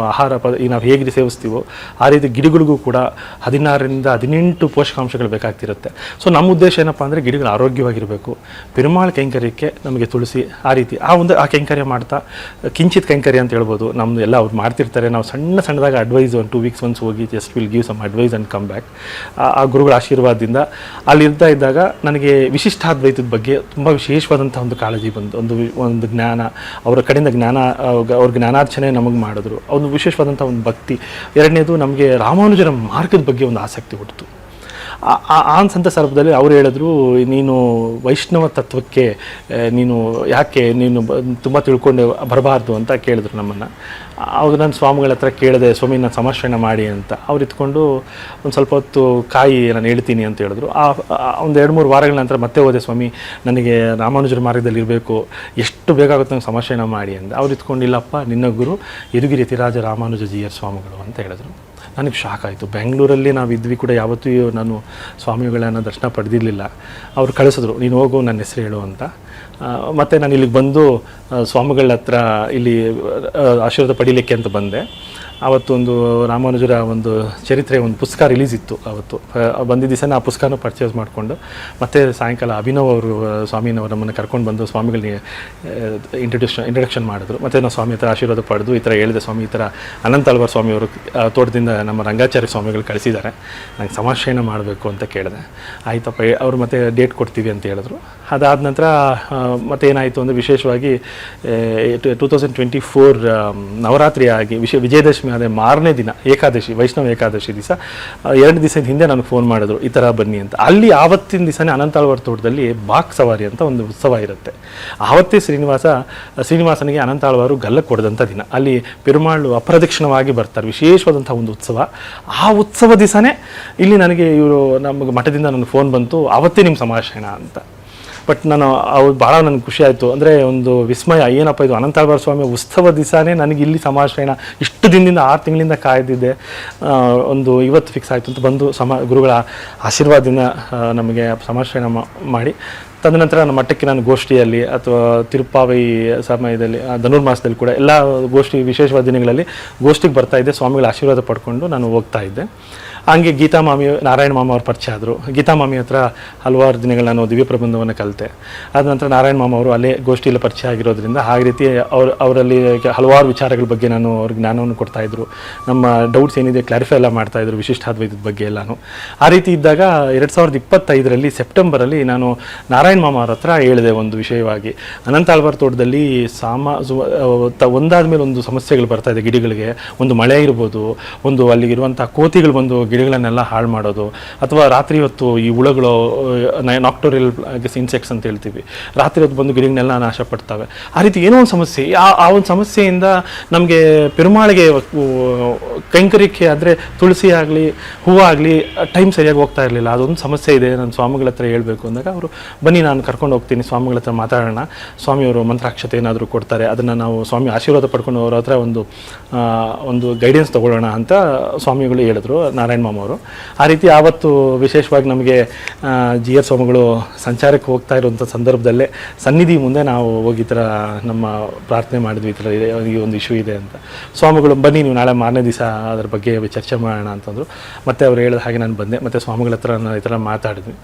ನಾವು ಹೇಗೆ ಸೇವಿಸ್ತೀವೋ ಆ ರೀತಿ ಗಿಡಗಳಿಗೂ ಕೂಡ 16ರಿಂದ 18 ಪೋಷಕಾಂಶಗಳು ಬೇಕಾಗ್ತಿರುತ್ತೆ. ಸೊ ನಮ್ಮ ಉದ್ದೇಶ ಏನಪ್ಪ ಅಂದರೆ ಗಿಡಗಳು ಆರೋಗ್ಯವಾಗಿರಬೇಕು. ಪೆರುಮಾಳ್ ಕೈಂಕರ್ಯಕ್ಕೆ ನಮಗೆ ತುಳಸಿ ಆ ರೀತಿ ಆ ಕೈಂಕರ್ಯ ಮಾಡ್ತಾ, ಕಿಂಚಿತ್ ಕೈಂಕರ್ಯ ಅಂತ ಹೇಳ್ಬೋದು. ನಮ್ಮದು ಎಲ್ಲ ಅವ್ರು ಮಾಡ್ತಿರ್ತಾರೆ, ನಾವು ಸಣ್ಣದಾಗಿ ಅಡ್ವೈಸ್ 2 weeks once ಹೋಗಿ just will give some advice and come back. ಆ ಗುರುಗಳ ಆಶೀರ್ವಾದದಿಂದ ಅಲ್ಲಿರ್ತಾ ಇದ್ದಾಗ ನನಗೆ ವಿಶಿಷ್ಟಾದ್ವೈತದ ಬಗ್ಗೆ ತುಂಬ ವಿಶೇಷವಾದಂಥ ಒಂದು ಕಾಳಜಿ ಬಂತು. ಒಂದು ಜ್ಞಾನ, ಅವರ ಕಡೆಯಿಂದ ಅವ್ರ ಜ್ಞಾನಾರ್ಚನೆ ನಮಗೆ ಮಾಡಿದ್ರು. ಒಂದು ವಿಶೇಷವಾದಂಥ ಒಂದು ಭಕ್ತಿ. ಎರಡನೇದು, ನಮಗೆ ರಾಮಾನುಜರ ಮಾರ್ಗದ ಬಗ್ಗೆ ಒಂದು ಆಸಕ್ತಿ ಹುಟ್ಟಿತು. ಆ ಸಂದರ್ಭದಲ್ಲಿ ಅವ್ರು ಹೇಳಿದ್ರು, ನೀನು ವೈಷ್ಣವ ತತ್ವಕ್ಕೆ ಯಾಕೆ ತುಂಬ ತಿಳ್ಕೊಂಡು ಬರಬಾರ್ದು ಅಂತ ಕೇಳಿದ್ರು ನಮ್ಮನ್ನು. ಅವಾಗ ನಾನು ಸ್ವಾಮಿಗಳ ಹತ್ರ ಕೇಳಿದೆ, ಸ್ವಾಮಿ ನಾನು ಸಮರ್ಷಣೆ ಮಾಡಿ ಅಂತ. ಅವ್ರು ಇತ್ಕೊಂಡು ಒಂದು ಸ್ವಲ್ಪ ಹೊತ್ತು ಕಾಯಿ ನಾನು ಹೇಳ್ತೀನಿ ಅಂತ ಹೇಳಿದ್ರು. ಒಂದು 2-3 ವಾರಗಳ ನಂತರ ಮತ್ತೆ ಹೋದೆ, ಸ್ವಾಮಿ ನನಗೆ ರಾಮಾನುಜರ ಮಾರ್ಗದಲ್ಲಿ ಇರಬೇಕು, ಎಷ್ಟು ಬೇಕಾಗುತ್ತೆ ನಂಗೆ ಸಮರ್ಷಣೆ ಮಾಡಿ ಅಂತ. ಅವ್ರು ಇತ್ಕೊಂಡು, ಇಲ್ಲಪ್ಪ ನಿನ್ನ ಗುರು ಯದುಗಿರಿ ಯತಿರಾಜ ರಾಮಾನುಜ ಜಿಯರ್ ಸ್ವಾಮಿಗಳು ಅಂತ ಹೇಳಿದ್ರು. ನನಗೆ ಶಾಕ್ ಆಯಿತು. ಬೆಂಗಳೂರಲ್ಲಿ ನಾವು ಇದ್ವಿ ಕೂಡ, ಯಾವತ್ತೂ ನಾನು ಸ್ವಾಮಿಗಳನ್ನು ದರ್ಶನ ಪಡೆದಿರಲಿಲ್ಲ. ಅವ್ರು ಕಳಿಸಿದ್ರು, ನೀನು ಹೋಗು, ನನ್ನ ಹೆಸರು ಹೇಳು ಅಂತ. ಮತ್ತು ನಾನು ಇಲ್ಲಿಗೆ ಬಂದು ಸ್ವಾಮಿಗಳ ಹತ್ರ ಇಲ್ಲಿ ಆಶೀರ್ವಾದ ಪಡೀಲಿಕ್ಕೆ ಅಂತ ಬಂದೆ. ಆವತ್ತೊಂದು ರಾಮಾನುಜರ ಒಂದು ಚರಿತ್ರೆ ಒಂದು ಪುಸ್ತಕ ರಿಲೀಸ್ ಇತ್ತು. ಅವತ್ತು ಬಂದಿದ್ದ ದಿವಸನೇ ಆ ಪುಸ್ತಕನೂ ಪರ್ಚೇಸ್ ಮಾಡಿಕೊಂಡು, ಮತ್ತು ಸಾಯಂಕಾಲ ಅಭಿನವ್ ಅವರು ಸ್ವಾಮಿನವರು ನಮ್ಮನ್ನು ಕರ್ಕೊಂಡು ಬಂದು ಸ್ವಾಮಿಗಳಿಗೆ ಇಂಟ್ರಡಕ್ಷನ್ ಮಾಡಿದ್ರು. ಮತ್ತು ನಾವು ಸ್ವಾಮಿ ಹತ್ರ ಆಶೀರ್ವಾದ ಪಡೆದು ಈ ಥರ ಹೇಳಿದೆ, ಸ್ವಾಮಿ ಈ ಥರ ಅನಂತಾಳ್ವಾರ್ ಸ್ವಾಮಿಯವರು ತೋಟದಿಂದ ನಮ್ಮ ರಂಗಾಚಾರ್ಯ ಸ್ವಾಮಿಗಳು ಕಳಿಸಿದ್ದಾರೆ, ನಂಗೆ ಸಮರ್ಷಣೆ ಮಾಡಬೇಕು ಅಂತ ಕೇಳಿದೆ. ಆಯ್ತಪ್ಪ, ಅವರು ಮತ್ತೆ ಡೇಟ್ ಕೊಡ್ತೀವಿ ಅಂತ ಹೇಳಿದ್ರು. ಅದಾದ ನಂತರ ಮತ್ತೇನಾಯಿತು ಅಂದರೆ, ವಿಶೇಷವಾಗಿ 2024 ನವರಾತ್ರಿ ಆಗಿ ವಿಜಯದಶಮಿ ಅದೇ ಮಾರನೇ ದಿನ ಏಕಾದಶಿ, ವೈಷ್ಣವ ಏಕಾದಶಿ ದಿವಸ 2 ದಿವಸದ ಹಿಂದೆ ನನಗೆ ಫೋನ್ ಮಾಡಿದ್ರು, ಈ ಥರ ಬನ್ನಿ ಅಂತ. ಅಲ್ಲಿ ಆವತ್ತಿನ ದಿವಸನೇ ಅನಂತಾಳ್ವಾರ್ ತೋಟದಲ್ಲಿ ಬಾಕ್ ಸವಾರಿ ಅಂತ ಒಂದು ಉತ್ಸವ ಇರುತ್ತೆ. ಆವತ್ತೇ ಶ್ರೀನಿವಾಸನಿಗೆ ಅನಂತಾಳ್ವಾರು ಗಲ್ಲಕ್ಕೆ ಕೊಡದಂಥ ದಿನ. ಅಲ್ಲಿ ಪೆರುಮಾಳು ಅಪ್ರದಕ್ಷಿಣವಾಗಿ ಬರ್ತಾರೆ, ವಿಶೇಷವಾದಂಥ ಒಂದು ಉತ್ಸವ. ಆ ಉತ್ಸವ ದಿವಸನೇ ಇಲ್ಲಿ ನನಗೆ ಇವರು ನಮ್ಮ ಮಠದಿಂದ ನನಗೆ ಫೋನ್ ಬಂತು, ಆವತ್ತೇ ನಿಮ್ಮ ಸಂಭಾಷಣೆ ಅಂತ. ಬಟ್ ನಾನು ಅವ್ರು ಭಾಳ ನನಗೆ ಖುಷಿ ಆಯಿತು. ಅಂದರೆ ಒಂದು ವಿಸ್ಮಯ, ಏನಪ್ಪ ಇದು ಅನಂತಾಳ್ವಾರ್ ಸ್ವಾಮಿ ಉತ್ಸವ ದಿವಸನೇ ನನಗೆ ಇಲ್ಲಿ ಸಮಾಶ್ರಯಣ ಇಷ್ಟು ದಿನದಿಂದ 6 ತಿಂಗಳಿಂದ ಕಾಯ್ದಿದ್ದೆ, ಒಂದು ಇವತ್ತು ಫಿಕ್ಸ್ ಆಯಿತು ಅಂತ ಬಂದು ಗುರುಗಳ ಆಶೀರ್ವಾದದಿಂದ ನಮಗೆ ಸಮಾಶ್ರಯಣ ಮಾಡಿ, ತದನಂತರ ನಮ್ಮ ಮಠಕ್ಕೆ ನಾನು ಗೋಷ್ಠಿಯಲ್ಲಿ ಅಥವಾ ತಿರುಪಾವೈ ಸಮಯದಲ್ಲಿ ಧನುರ್ಮಾಸದಲ್ಲಿ ಕೂಡ ಎಲ್ಲ ಗೋಷ್ಠಿ ವಿಶೇಷವಾದ ದಿನಗಳಲ್ಲಿ ಗೋಷ್ಠಿಗೆ ಬರ್ತಾ ಇದ್ದೆ, ಸ್ವಾಮಿಗಳ ಆಶೀರ್ವಾದ ಪಡ್ಕೊಂಡು ನಾನು ಹೋಗ್ತಾ ಇದ್ದೆ. ಹಂಗೆ ಗೀತಾ ಮಾಮಿ, ನಾರಾಯಣ ಮಾಮ ಅವ್ರ ಪರಿಚಯ ಆದರು. ಗೀತಾ ಮಾಮಿ ಹತ್ರ ಹಲವಾರು ದಿನಗಳು ನಾನು ದಿವ್ಯ ಪ್ರಬಂಧವನ್ನು ಕಲಿತೆ. ಆದ ನಂತರ ನಾರಾಯಣ ಮಾಮ ಅವರು ಅಲ್ಲೇ ಗೋಷ್ಠಿಯಲ್ಲಿ ಪರಿಚಯ ಆಗಿರೋದ್ರಿಂದ ಆ ರೀತಿ ಅವರಲ್ಲಿ ಹಲವಾರು ವಿಚಾರಗಳ ಬಗ್ಗೆ ನಾನು ಅವ್ರಿಗೆ ಜ್ಞಾನವನ್ನು ಕೊಡ್ತಾಯಿದ್ರು. ನಮ್ಮ ಡೌಟ್ಸ್ ಏನಿದೆ ಕ್ಲಾರಿಫೈ ಎಲ್ಲ ಮಾಡ್ತಾಯಿದ್ರು, ವಿಶಿಷ್ಟಾದ್ವೈತದ ಬಗ್ಗೆ ಎಲ್ಲನೂ. ಆ ರೀತಿ ಇದ್ದಾಗ 2025ರಲ್ಲಿ ಸೆಪ್ಟೆಂಬರಲ್ಲಿ ನಾನು ನಾರಾಯಣ ಮಾಮ ಅವ್ರ ಹತ್ರ ಹೇಳಿದೆ ಒಂದು ವಿಷಯವಾಗಿ, ಅನಂತಾಳ್ವಾರ್ ತೋಟದಲ್ಲಿ ಒಂದಾದ ಮೇಲೆ ಒಂದು ಸಮಸ್ಯೆಗಳು ಬರ್ತಾ ಇದೆ ಗಿಡಗಳಿಗೆ. ಒಂದು ಮಳೆ ಇರ್ಬೋದು, ಒಂದು ಅಲ್ಲಿಗಿರುವಂಥ ಕೋತಿಗಳು ಬಂದು ಗಿಡಗಳನ್ನೆಲ್ಲ ಹಾಳು ಮಾಡೋದು, ಅಥವಾ ರಾತ್ರಿ ಹೊತ್ತು ಈ ಹುಳುಗಳು ನಾಕ್ಟೋರಿಯಲ್ ಇನ್ಸೆಕ್ಟ್ಸ್ ಅಂತ ಹೇಳ್ತೀವಿ, ರಾತ್ರಿ ಹೊತ್ತು ಬಂದು ಗಿಡಗಳನ್ನೆಲ್ಲ ನಾಶ ಪಡ್ತವೆ. ಆ ರೀತಿ ಏನೋ ಒಂದು ಸಮಸ್ಯೆ, ಆ ಒಂದು ಸಮಸ್ಯೆಯಿಂದ ನಮಗೆ ಪೆರುಮಾಳಿಗೆ ಕೈಂಕರ್ಯಕ್ಕೆ ಅಂದರೆ ತುಳಸಿ ಆಗಲಿ ಹೂವಾಗಲಿ ಟೈಮ್ ಸರಿಯಾಗಿ ಹೋಗ್ತಾ ಇರಲಿಲ್ಲ. ಅದೊಂದು ಸಮಸ್ಯೆ ಇದೆ, ನಾನು ಸ್ವಾಮಿಗಳ ಹತ್ರ ಹೇಳಬೇಕು ಅಂದಾಗ ಅವರು ಬನ್ನಿ ನಾನು ಕರ್ಕೊಂಡು ಹೋಗ್ತೀನಿ, ಸ್ವಾಮಿಗಳ ಹತ್ರ ಮಾತಾಡೋಣ, ಸ್ವಾಮಿಯವರು ಮಂತ್ರಾಕ್ಷತೆ ಏನಾದರೂ ಕೊಡ್ತಾರೆ, ಅದನ್ನು ನಾವು ಸ್ವಾಮಿ ಆಶೀರ್ವಾದ ಪಡ್ಕೊಂಡು ಅವ್ರ ಹತ್ರ ಒಂದು ಗೈಡೆನ್ಸ್ ತೊಗೊಳ್ಳೋಣ ಅಂತ ಸ್ವಾಮಿಗಳು ಹೇಳಿದ್ರು, ನಾರಾಯಣ ಮಾಮ ಅವರು. ಆ ರೀತಿ ಆವತ್ತು ವಿಶೇಷವಾಗಿ ನಮಗೆ GR ಸ್ವಾಮಿಗಳು ಸಂಚಾರಕ್ಕೆ ಹೋಗ್ತಾ ಇರುವಂಥ ಸಂದರ್ಭದಲ್ಲೇ ಸನ್ನಿಧಿ ಮುಂದೆ ನಾವು ಹೋಗಿ ಈ ಥರ ನಮ್ಮ ಪ್ರಾರ್ಥನೆ ಮಾಡಿದ್ವಿ, ಈ ಥರ ಈ ಒಂದು ಇಶ್ಯೂ ಇದೆ ಅಂತ. ಸ್ವಾಮಿಗಳು ಬನ್ನಿ ನೀವು ನಾಳೆ ಮಾರನೇ ದಿವಸ ಅದ್ರ ಬಗ್ಗೆ ಚರ್ಚೆ ಮಾಡೋಣ ಅಂತಂದರು. ಮತ್ತು ಅವ್ರು ಹೇಳಿದ ಹಾಗೆ ನಾನು ಬಂದೆ, ಮತ್ತು ಸ್ವಾಮಿಗಳ ಹತ್ರ ನಾನು ಈ ಥರ ಮಾತಾಡಿದ್ವಿ.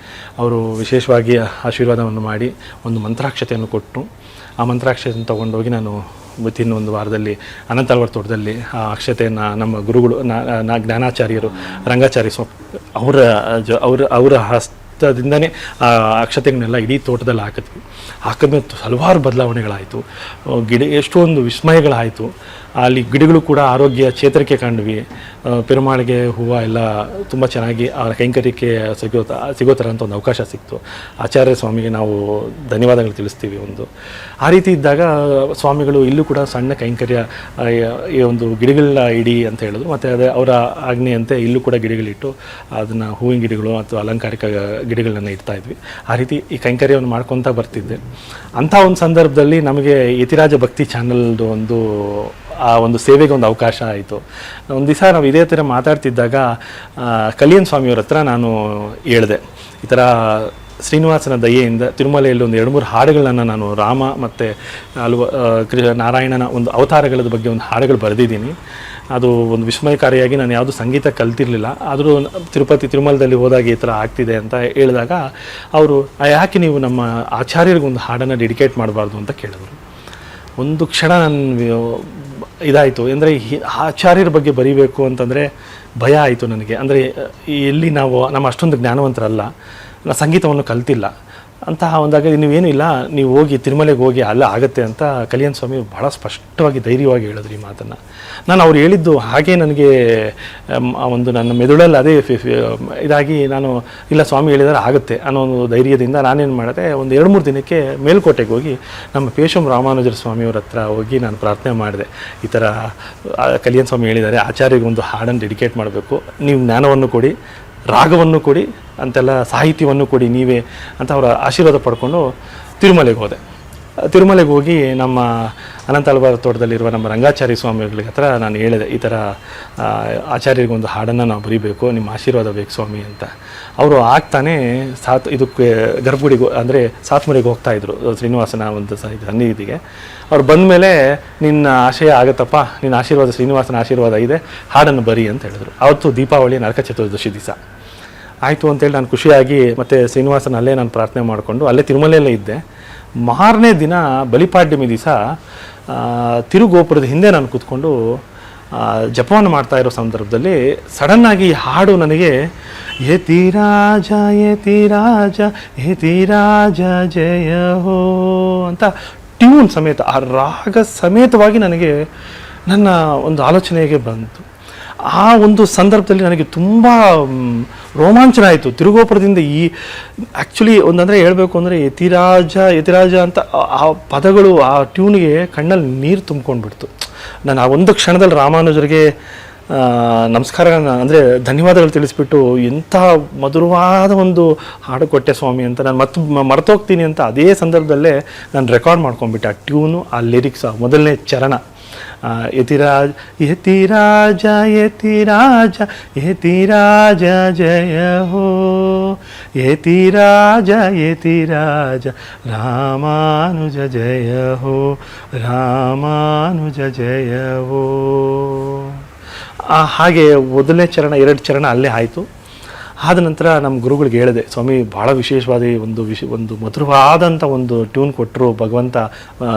ಅವರು ವಿಶೇಷವಾಗಿ ಆಶೀರ್ವಾದವನ್ನು ಮಾಡಿ ಒಂದು ಮಂತ್ರಾಕ್ಷತೆಯನ್ನು ಕೊಟ್ಟು, ಆ ಮಂತ್ರಾಕ್ಷತೆಯನ್ನು ತೊಗೊಂಡೋಗಿ ನಾನು ವಿತಿನ್ ಒಂದು ವಾರದಲ್ಲಿ ಅನಂತಾಳ್ವಾರ್ ತೋಟದಲ್ಲಿ ಆ ಅಕ್ಷತೆಯನ್ನು ನಮ್ಮ ಗುರುಗಳು ಜ್ಞಾನಾಚಾರ್ಯರು ರಂಗಾಚಾರ್ಯ ಅವರ ಹಸ್ತದಿಂದನೇ ಆ ಅಕ್ಷತೆಗಳನ್ನೆಲ್ಲ ಇಡೀ ತೋಟದಲ್ಲಿ ಹಾಕಿದ್ಮೇಲೆ ಹಲವಾರು ಬದಲಾವಣೆಗಳಾಯಿತು. ಎಷ್ಟೊಂದು ವಿಸ್ಮಯಗಳಾಯಿತು. ಅಲ್ಲಿ ಗಿಡಗಳು ಕೂಡ ಆರೋಗ್ಯ ಚೇತರಿಕೆ ಕಂಡ್ವಿ. ಪೆರುಮಾಳಿಗೆ ಹೂವು ಎಲ್ಲ ತುಂಬ ಚೆನ್ನಾಗಿ ಆ ಕೈಂಕರ್ಯಕ್ಕೆ ಸಿಗೋ ಥರ ಅಂತ ಒಂದು ಅವಕಾಶ ಸಿಕ್ತು. ಆಚಾರ್ಯ ಸ್ವಾಮಿಗೆ ನಾವು ಧನ್ಯವಾದಗಳು ತಿಳಿಸ್ತೀವಿ. ಆ ರೀತಿ ಇದ್ದಾಗ ಸ್ವಾಮಿಗಳು ಇಲ್ಲೂ ಕೂಡ ಸಣ್ಣ ಕೈಂಕರ್ಯ ಈ ಒಂದು ಗಿಡಗಳ ಇಡಿ ಅಂತ ಹೇಳಿದ್ರು. ಮತ್ತು ಅದೇ ಅವರ ಆಜ್ಞೆಯಂತೆ ಇಲ್ಲೂ ಕೂಡ ಗಿಡಗಳಿಟ್ಟು ಅದನ್ನು ಹೂವಿನ ಗಿಡಗಳು ಅಥವಾ ಅಲಂಕಾರಿಕ ಗಿಡಗಳನ್ನ ಇಡ್ತಾ ಇದ್ವಿ. ಆ ರೀತಿ ಈ ಕೈಂಕರ್ಯವನ್ನು ಮಾಡ್ಕೊತಾ ಬರ್ತಿದ್ದೆ. ಅಂಥ ಒಂದು ಸಂದರ್ಭದಲ್ಲಿ ನಮಗೆ ಯತಿರಾಜ ಭಕ್ತಿ ಚಾನಲ್ದು ಆ ಒಂದು ಸೇವೆಗೆ ಒಂದು ಅವಕಾಶ ಆಯಿತು. ಒಂದು ದಿವಸ ನಾವು ಇದೇ ಥರ ಮಾತಾಡ್ತಿದ್ದಾಗ ಕಲ್ಯಾಣ್ ಸ್ವಾಮಿಯವ್ರ ಹತ್ರ ನಾನು ಹೇಳಿದೆ, ಈ ಥರ ಶ್ರೀನಿವಾಸನ ದಯೆಯಿಂದ ತಿರುಮಲೆಯಲ್ಲಿ ಒಂದು 2-3 ಹಾಡುಗಳನ್ನು ನಾನು ರಾಮ ಮತ್ತು ನಾರಾಯಣನ ಒಂದು ಅವತಾರಗಳ ಬಗ್ಗೆ ಒಂದು ಹಾಡುಗಳು ಬರೆದಿದ್ದೀನಿ. ಅದು ಒಂದು ವಿಸ್ಮಯಕಾರಿಯಾಗಿ ನಾನು ಯಾವುದು ಸಂಗೀತ ಕಲ್ತಿರಲಿಲ್ಲ, ಆದರೂ ತಿರುಮಲದಲ್ಲಿ ಹೋದಾಗ ಈ ಥರ ಆಗ್ತಿದೆ ಅಂತ ಹೇಳಿದಾಗ ಅವರು ಯಾಕೆ ನೀವು ನಮ್ಮ ಆಚಾರ್ಯರಿಗೊಂದು ಹಾಡನ್ನು ಡೆಡಿಕೇಟ್ ಮಾಡಬಾರ್ದು ಅಂತ ಕೇಳಿದ್ರು. ಒಂದು ಕ್ಷಣ ನಾನು ಇದಾಯಿತು. ಅಂದರೆ ಆಚಾರ್ಯರ ಬಗ್ಗೆ ಬರೀಬೇಕು ಅಂತಂದರೆ ಭಯ ಆಯಿತು ನನಗೆ. ಅಂದರೆ ಎಲ್ಲಿ ನಮ್ಮ ಅಷ್ಟೊಂದು ಜ್ಞಾನವಂತರಲ್ಲ, ಸಂಗೀತವನ್ನು ಕಲ್ತಿಲ್ಲ ಅಂತಹ ಒಂದಾಗ ನೀವೇನು ಇಲ್ಲ, ನೀವು ಹೋಗಿ ತಿರುಮಲೆಗೆ ಹೋಗಿ ಅಲ್ಲ ಆಗುತ್ತೆ ಅಂತ ಕಲ್ಯಾಣ್ ಸ್ವಾಮಿ ಭಾಳ ಸ್ಪಷ್ಟವಾಗಿ ಧೈರ್ಯವಾಗಿ ಹೇಳಿದ್ರು ಈ ಮಾತನ್ನು. ನಾನು ಅವ್ರು ಹೇಳಿದ್ದು ಹಾಗೆ ನನಗೆ ನನ್ನ ಮೆದುಳಲ್ಲಿ ಅದೇ ಇದಾಗಿ ನಾನು ಇಲ್ಲ ಸ್ವಾಮಿ ಹೇಳಿದರೆ ಆಗುತ್ತೆ ಅನ್ನೋ ಒಂದು ಧೈರ್ಯದಿಂದ ನಾನೇನು ಮಾಡಿದೆ, ಒಂದು 2-3 ದಿನಕ್ಕೆ ಮೇಲ್ಕೋಟೆಗೆ ಹೋಗಿ ನಮ್ಮ ಪೇಶಂ ರಾಮಾನುಜರ ಸ್ವಾಮಿಯವ್ರ ಹತ್ರ ಹೋಗಿ ನಾನು ಪ್ರಾರ್ಥನೆ ಮಾಡಿದೆ. ಈ ಥರ ಕಲ್ಯಾಣ್ ಸ್ವಾಮಿ ಹೇಳಿದ್ದಾರೆ, ಆಚಾರ್ಯಗೊಂದು ಹಾಡನ್ನು ಡೆಡಿಕೇಟ್ ಮಾಡಬೇಕು, ನೀವು ಜ್ಞಾನವನ್ನು ಕೊಡಿ, ರಾಗವನ್ನು ಕೊಡಿ ಅಂತೆಲ್ಲ, ಸಾಹಿತ್ಯವನ್ನು ಕೊಡಿ ನೀವೇ ಅಂತ ಅವರ ಆಶೀರ್ವಾದ ಪಡ್ಕೊಂಡು ತಿರುಮಲೆಗೆ ಹೋದೆ. ತಿರುಮಲೆಗೆ ಹೋಗಿ ನಮ್ಮ ಅನಂತಾಳ್ವಾರ್ ತೋಟದಲ್ಲಿರುವ ನಮ್ಮ ರಂಗಾಚಾರ್ಯ ಸ್ವಾಮಿಗಳ ಹತ್ರ ನಾನು ಹೇಳಿದೆ, ಈ ಥರ ಆಚಾರ್ಯರಿಗೊಂದು ಹಾಡನ್ನು ನಾವು ಬರೀಬೇಕು, ನಿಮ್ಮ ಆಶೀರ್ವಾದ ಬೇಕು ಸ್ವಾಮಿ ಅಂತ. ಅವರು ಆಗ್ತಾನೆ ಇದಕ್ಕೆ ಗರ್ಭಗುಡಿಗೆ ಅಂದರೆ ಸಾತ್ಮರಿಗೆ ಹೋಗ್ತಾಯಿದ್ರು ಶ್ರೀನಿವಾಸನ ಒಂದು ಸನ್ನಿಧಿಗೆ. ಅವ್ರು ಬಂದ ಮೇಲೆ ನಿನ್ನ ಆಶಯ ಆಗುತ್ತಪ್ಪ, ನಿನ್ನ ಆಶೀರ್ವಾದ ಶ್ರೀನಿವಾಸನ ಆಶೀರ್ವಾದ ಇದೆ, ಹಾಡನ್ನು ಬರಿ ಅಂತ ಹೇಳಿದ್ರು. ಅವತ್ತು ದೀಪಾವಳಿ ನರಕ ಚತುರ್ದಶಿ ದಿವಸ ಆಯಿತು ಅಂತೇಳಿ ನಾನು ಖುಷಿಯಾಗಿ ಮತ್ತು ಶ್ರೀನಿವಾಸನ ಅಲ್ಲೇ ನಾನು ಪ್ರಾರ್ಥನೆ ಮಾಡಿಕೊಂಡು ಅಲ್ಲೇ ತಿರುಮಲೆಯಲ್ಲೇ ಇದ್ದೆ. ಮಾರನೇ ದಿನ ಬಲಿಪಾಡ್ಯಮಿ ದಿವಸ ತಿರುಗೋಪುರದ ಹಿಂದೆ ನಾನು ಕೂತ್ಕೊಂಡು ಜಪವನ್ನು ಮಾಡ್ತಾ ಇರೋ ಸಂದರ್ಭದಲ್ಲಿ ಸಡನ್ನಾಗಿ ಈ ಹಾಡು ನನಗೆ ಯತಿರಾಜ ಯತಿರಾಜ ಯತಿರಾಜ ಜಯ ಹೋ ಅಂತ ಟ್ಯೂನ್ ಸಮೇತ ಆ ರಾಗ ಸಮೇತವಾಗಿ ನನಗೆ ನನ್ನ ಒಂದು ಆಲೋಚನೆಗೆ ಬಂತು. ಆ ಒಂದು ಸಂದರ್ಭದಲ್ಲಿ ನನಗೆ ತುಂಬ ರೋಮಾಂಚನ ಆಯಿತು. ತಿರುಗೋಪುರದಿಂದ ಆ್ಯಕ್ಚುಲಿ ಒಂದಂದರೆ ಹೇಳಬೇಕು ಅಂದರೆ ಯತಿರಾಜ ಅಂತ ಆ ಪದಗಳು ಆ ಟ್ಯೂನ್ಗೆ ಕಣ್ಣಲ್ಲಿ ನೀರು ತುಂಬ್ಕೊಂಡ್ಬಿಡ್ತು. ನಾನು ಆ ಒಂದು ಕ್ಷಣದಲ್ಲಿ ರಾಮಾನುಜರಿಗೆ ನಮಸ್ಕಾರಗಳನ್ನ ಅಂದರೆ ಧನ್ಯವಾದಗಳು ತಿಳಿಸ್ಬಿಟ್ಟು ಎಂಥ ಮಧುರವಾದ ಒಂದು ಹಾಡು ಕೊಟ್ಟೆ ಸ್ವಾಮಿ ಅಂತ ನಾನು ಮರ್ತೋಗ್ತೀನಿ ಅಂತ ಅದೇ ಸಂದರ್ಭದಲ್ಲೇ ನಾನು ರೆಕಾರ್ಡ್ ಮಾಡ್ಕೊಂಡ್ಬಿಟ್ಟೆ. ಆ ಟ್ಯೂನು, ಆ ಲಿರಿಕ್ಸ್, ಆ ಮೊದಲನೇ ಚರಣ, ಯತಿರಾಜ ಯತಿರಾಜ ಯತಿರಾಜ ಯತಿರಾಜ ಜಯ ಹೋ, ಯತಿರಾಜ ಯತಿರಾಜ ರಾಮಾನುಜ ಜಯ ಹೋ, ರಾಮಾನುಜ ಜಯ ಹೋ. ಹಾಗೆ ಮೊದಲನೇ ಚರಣ, 2 ಚರಣ ಅಲ್ಲೇ ಆಯಿತು. ಆದ ನಂತರ ನಮ್ಮ ಗುರುಗಳಿಗೆ ಹೇಳಿದೆ, ಸ್ವಾಮಿ ಭಾಳ ವಿಶೇಷವಾದ ಒಂದು ಮಧುರವಾದಂಥ ಒಂದು ಟ್ಯೂನ್ ಕೊಟ್ಟರು ಭಗವಂತ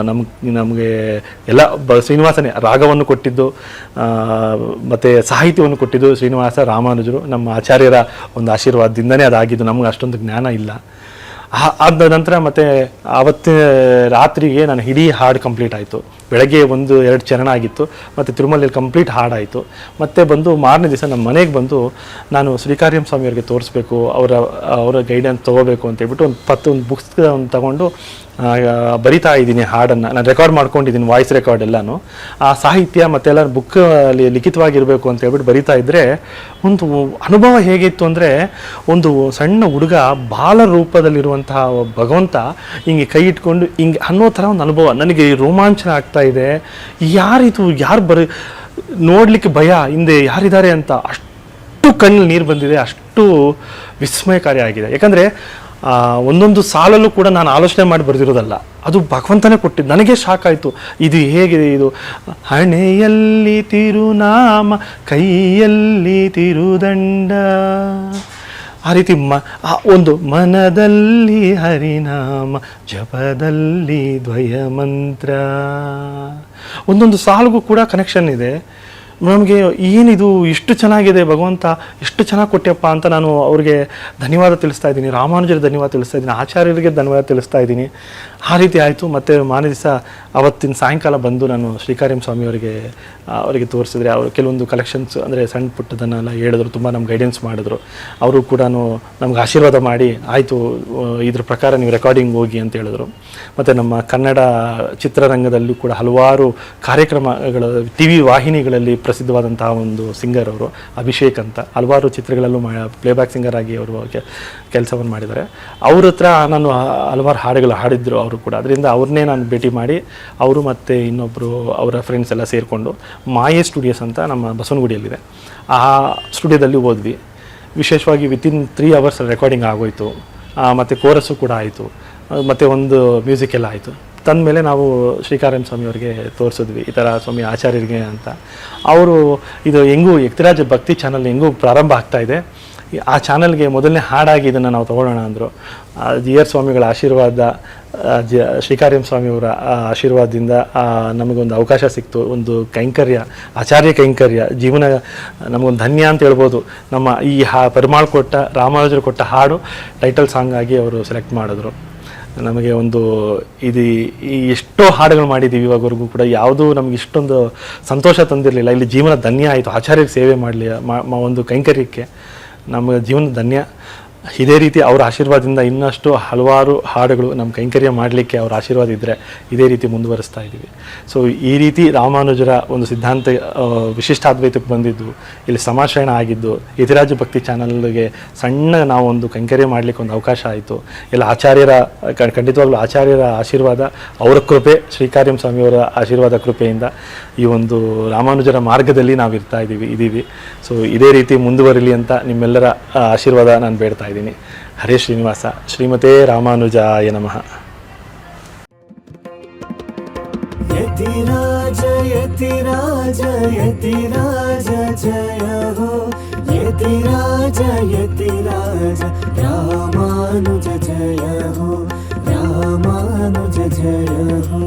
ನಮಗೆ ಎಲ್ಲ ಶ್ರೀನಿವಾಸನೇ ರಾಗವನ್ನು ಕೊಟ್ಟಿದ್ದು ಮತ್ತು ಸಾಹಿತ್ಯವನ್ನು ಕೊಟ್ಟಿದ್ದು ಶ್ರೀನಿವಾಸ ರಾಮಾನುಜರು, ನಮ್ಮ ಆಚಾರ್ಯರ ಒಂದು ಆಶೀರ್ವಾದದಿಂದನೇ ಅದಾಗಿದ್ದು. ನಮ್ಗೆ ಅಷ್ಟೊಂದು ಜ್ಞಾನ ಇಲ್ಲ. ಆದ ನಂತರ ಮತ್ತೆ ಆವತ್ತಿನ ರಾತ್ರಿಗೆ ನಾನು ಇಡೀ ಹಾಡು ಕಂಪ್ಲೀಟ್ ಆಯಿತು. ಬೆಳಗ್ಗೆ 1-2 ಚರಣ ಆಗಿತ್ತು, ಮತ್ತು ತಿರುಮಲೆಯಲ್ಲಿ ಕಂಪ್ಲೀಟ್ ಹಾಡಾಯಿತು. ಮತ್ತೆ ಬಂದು ಮಾರನೇ ದಿವಸ ನಮ್ಮ ಮನೆಗೆ ಬಂದು ನಾನು ಶ್ರೀಕಾರ್ಯಂ ಸ್ವಾಮಿಯವ್ರಿಗೆ ತೋರಿಸ್ಬೇಕು, ಅವರ ಗೈಡೆನ್ಸ್ ತೊಗೋಬೇಕು ಅಂತ ಹೇಳ್ಬಿಟ್ಟು ಒಂದು ಬುಕ್ಸ್ ತಗೊಂಡು ಬರಿತಾ ಇದ್ದೀನಿ ಹಾಡನ್ನು. ನಾನು ರೆಕಾರ್ಡ್ ಮಾಡ್ಕೊಂಡಿದ್ದೀನಿ, ವಾಯ್ಸ್ ರೆಕಾರ್ಡ್ ಎಲ್ಲನೂ. ಆ ಸಾಹಿತ್ಯ ಮತ್ತೆಲ್ಲ ಬುಕ್ಕಲ್ಲಿ ಲಿಖಿತವಾಗಿರಬೇಕು ಅಂತ ಹೇಳ್ಬಿಟ್ಟು ಬರಿತಾ ಇದ್ದರೆ ಒಂದು ಅನುಭವ ಹೇಗಿತ್ತು ಅಂದರೆ, ಒಂದು ಸಣ್ಣ ಹುಡುಗ ಬಾಲ ರೂಪದಲ್ಲಿರುವಂತಹ ಭಗವಂತ ಹಿಂಗೆ ಕೈ ಇಟ್ಕೊಂಡು ಹಿಂಗೆ ಅನ್ನೋ ಥರ ಒಂದು ಅನುಭವ ನನಗೆ ರೋಮಾಂಚನ ಆಗ್ತಾ ಇದೆ. ಯಾರು ನೋಡಲಿಕ್ಕೆ ಭಯ, ಹಿಂದೆ ಯಾರಿದ್ದಾರೆ ಅಂತ ಅಷ್ಟು ಕಣ್ಣಲ್ಲಿ ನೀರು ಬಂದಿದೆ, ಅಷ್ಟು ವಿಸ್ಮಯಕಾರಿ ಆಗಿದೆ. ಯಾಕಂದರೆ ಒಂದೊಂದು ಸಾಲಲ್ಲೂ ಕೂಡ ನಾನು ಆಲೋಚನೆ ಮಾಡಿ ಬರೆದಿರೋದಲ್ಲ, ಅದು ಭಗವಂತನೇ ಕೊಟ್ಟಿದ್ದು. ನನಗೆ ಶಾಕ್ ಆಯಿತು, ಇದು ಹೇಗಿದೆ, ಇದು ಹಣೆಯಲ್ಲಿ ತಿರುನಾಮ ಕೈಯಲ್ಲಿ ತಿರುದಂಡ, ಆ ರೀತಿ ಒಂದು ಮನದಲ್ಲಿ ಹರಿನಾಮ ಜಪದಲ್ಲಿ ದ್ವಯ ಮಂತ್ರ, ಒಂದೊಂದು ಸಾಲಿಗೂ ಕೂಡ ಕನೆಕ್ಷನ್ ಇದೆ. ನಮಗೆ ಏನಿದು ಇಷ್ಟು ಚೆನ್ನಾಗಿದೆ ಭಗವಂತ, ಎಷ್ಟು ಚೆನ್ನಾಗಿ ಕೊಟ್ಟೆಪ್ಪ ಅಂತ ನಾನು ಅವ್ರಿಗೆ ಧನ್ಯವಾದ ತಿಳಿಸ್ತಾ ಇದ್ದೀನಿ, ರಾಮಾನುಜರಿಗೆ ಧನ್ಯವಾದ ತಿಳಿಸ್ತಾ ಇದ್ದೀನಿ, ಆಚಾರ್ಯರಿಗೆ ಧನ್ಯವಾದ ತಿಳಿಸ್ತಾ ಇದ್ದೀನಿ. ಆ ರೀತಿ ಆಯಿತು. ಮತ್ತು ಮಾರನೇ ದಿವಸ ಅವತ್ತಿನ ಸಾಯಂಕಾಲ ಬಂದು ನಾನು ಶ್ರೀಕಾರ್ಯಂ ಅವರಿಗೆ ತೋರಿಸಿದ್ರೆ, ಅವರು ಕೆಲವೊಂದು ಕಲೆಕ್ಷನ್ಸ್ ಅಂದರೆ ಸಣ್ಣ ಪುಟ್ಟದನ್ನೆಲ್ಲ ಹೇಳಿದ್ರು, ತುಂಬ ನಮ್ಗೆ ಗೈಡೆನ್ಸ್ ಮಾಡಿದ್ರು. ಅವರು ಕೂಡ ನಮ್ಗೆ ಆಶೀರ್ವಾದ ಮಾಡಿ, ಆಯಿತು ಇದ್ರ ಪ್ರಕಾರ ನೀವು ರೆಕಾರ್ಡಿಂಗ್ ಹೋಗಿ ಅಂತ ಹೇಳಿದ್ರು. ಮತ್ತು ನಮ್ಮ ಕನ್ನಡ ಚಿತ್ರರಂಗದಲ್ಲೂ ಕೂಡ ಹಲವಾರು ಕಾರ್ಯಕ್ರಮಗಳು, ಟಿ ವಿ ವಾಹಿನಿಗಳಲ್ಲಿ ಪ್ರಸಿದ್ಧವಾದಂತಹ ಒಂದು ಸಿಂಗರ್ ಅವರು, ಅಭಿಷೇಕ್ ಅಂತ, ಹಲವಾರು ಚಿತ್ರಗಳಲ್ಲೂ ಪ್ಲೇಬ್ಯಾಕ್ ಸಿಂಗರ್ ಆಗಿ ಅವರು ಕೆಲಸವನ್ನು ಮಾಡಿದ್ದಾರೆ. ಅವ್ರ ಹತ್ರ ನಾನು ಹಲವಾರು ಹಾಡುಗಳು ಹಾಡಿದ್ರು ಅವರು ಕೂಡ. ಅದರಿಂದ ಅವ್ರನ್ನೇ ನಾನು ಭೇಟಿ ಮಾಡಿ, ಅವರು ಮತ್ತು ಇನ್ನೊಬ್ಬರು ಅವರ ಫ್ರೆಂಡ್ಸ್ ಎಲ್ಲ ಸೇರಿಕೊಂಡು ಮಾಯೆ ಸ್ಟುಡಿಯೋಸ್ ಅಂತ ನಮ್ಮ ಬಸವನಗುಡಿಯಲ್ಲಿದೆ, ಆ ಸ್ಟುಡಿಯೋದಲ್ಲಿ ಹೋದ್ವಿ. ವಿಶೇಷವಾಗಿ ವಿತಿನ್ 3 hours ರೆಕಾರ್ಡಿಂಗ್ ಆಗೋಯಿತು. ಮತ್ತು ಕೋರಸ್ಸು ಕೂಡ ಆಯಿತು, ಮತ್ತು ಒಂದು ಮ್ಯೂಸಿಕ್ ಎಲ್ಲ ಆಯಿತು. ತಂದಮೇಲೆ ನಾವು ಶ್ರೀಕಾರ್ಯಂ ಸ್ವಾಮಿಯವರಿಗೆ ತೋರಿಸಿದ್ವಿ, ಈ ಥರ ಸ್ವಾಮಿ ಆಚಾರ್ಯರಿಗೆ ಅಂತ. ಅವರು ಇದು ಹೆಂಗೂ ಯತಿರಾಜ ಭಕ್ತಿ ಚಾನಲ್ ಹೆಂಗೂ ಪ್ರಾರಂಭ ಆಗ್ತಾಯಿದೆ, ಆ ಚಾನಲ್ಗೆ ಮೊದಲನೇ ಹಾಡಾಗಿ ಇದನ್ನು ನಾವು ತೊಗೊಳ್ಳೋಣ ಅಂದರು. ಜಿಯರ್ ಸ್ವಾಮಿಗಳ ಆಶೀರ್ವಾದ, ಶ್ರೀಕಾರ್ಯಂ ಸ್ವಾಮಿಯವರ ಆಶೀರ್ವಾದದಿಂದ ನಮಗೊಂದು ಅವಕಾಶ ಸಿಕ್ತು. ಒಂದು ಕೈಂಕರ್ಯ, ಆಚಾರ್ಯ ಕೈಂಕರ್ಯ ಜೀವನ ನಮಗೊಂದು ಧನ್ಯ ಅಂತ ಹೇಳ್ಬೋದು. ನಮ್ಮ ಈ ಪರಿಮಾಳ್ ಕೊಟ್ಟ, ರಾಮಾನುಜರು ಕೊಟ್ಟ ಹಾಡು ಟೈಟಲ್ ಸಾಂಗ್ ಆಗಿ ಅವರು ಸೆಲೆಕ್ಟ್ ಮಾಡಿದ್ರು. ನಮಗೆ ಈ ಎಷ್ಟೋ ಹಾಡುಗಳು ಮಾಡಿದ್ದೀವಿ ಇವಾಗವರೆಗೂ ಕೂಡ, ಯಾವುದೂ ನಮಗೆ ಇಷ್ಟೊಂದು ಸಂತೋಷ ತಂದಿರಲಿಲ್ಲ. ಇಲ್ಲಿ ಜೀವನ ಧನ್ಯ ಆಯಿತು, ಆಚಾರ್ಯರಿಗೆ ಸೇವೆ ಮಾಡಲಿ ಒಂದು ಕೈಂಕರ್ಯಕ್ಕೆ ನಮ್ಮ ಜೀವನ ಧನ್ಯ. ಇದೇ ರೀತಿ ಅವರ ಆಶೀರ್ವಾದದಿಂದ ಇನ್ನಷ್ಟು ಹಲವಾರು ಹಾಡುಗಳು ನಮ್ಮ ಕೈಂಕರ್ಯ ಮಾಡಲಿಕ್ಕೆ ಅವರ ಆಶೀರ್ವಾದ ಇದ್ದರೆ ಇದೇ ರೀತಿ ಮುಂದುವರಿಸ್ತಾ ಇದ್ದೀವಿ. ಸೊ ಈ ರೀತಿ ರಾಮಾನುಜರ ಒಂದು ಸಿದ್ಧಾಂತ ವಿಶಿಷ್ಟಾದ್ವೈತಕ್ಕೆ ಬಂದಿದ್ದು, ಇಲ್ಲಿ ಸಮಾಶ್ರಯಣ ಆಗಿದ್ದು, ಯತಿರಾಜ ಭಕ್ತಿ ಚಾನಲ್ಗೆ ಸಣ್ಣ ನಾವು ಒಂದು ಕೈಂಕರ್ಯ ಮಾಡಲಿಕ್ಕೆ ಒಂದು ಅವಕಾಶ ಆಯಿತು. ಎಲ್ಲ ಆಚಾರ್ಯರ ಖಂಡಿತವಾಗ್ಲೂ ಆಚಾರ್ಯರ ಆಶೀರ್ವಾದ, ಅವರ ಕೃಪೆ, ಶ್ರೀಕಾರ್ಯಂ ಸ್ವಾಮಿಯವರ ಆಶೀರ್ವಾದ ಕೃಪೆಯಿಂದ ಈ ಒಂದು ರಾಮಾನುಜರ ಮಾರ್ಗದಲ್ಲಿ ನಾವು ಇದ್ದೀವಿ. ಸೊ ಇದೇ ರೀತಿ ಮುಂದುವರಿಲಿ ಅಂತ ನಿಮ್ಮೆಲ್ಲರ ಆಶೀರ್ವಾದ ನಾನು ಬೇಡ್ತಾ ಇದ್ದೀನಿ. ಹರೇ ಶ್ರೀನಿವಾಸ. ಶ್ರೀಮತೇ ರಾಮಾನುಜಾಯ ನಮಃ.
ಯತಿರಾಜ ಯತಿರಾಜ ಯತಿರಾಜ ಜಯ ಹೋ, ಯತಿರಾಜ ಯತಿರಾಜ ರಾಮಾನುಜ ಜಯ ಹೋ, ರಾಮಾನುಜ ಜಯ ಹೋ.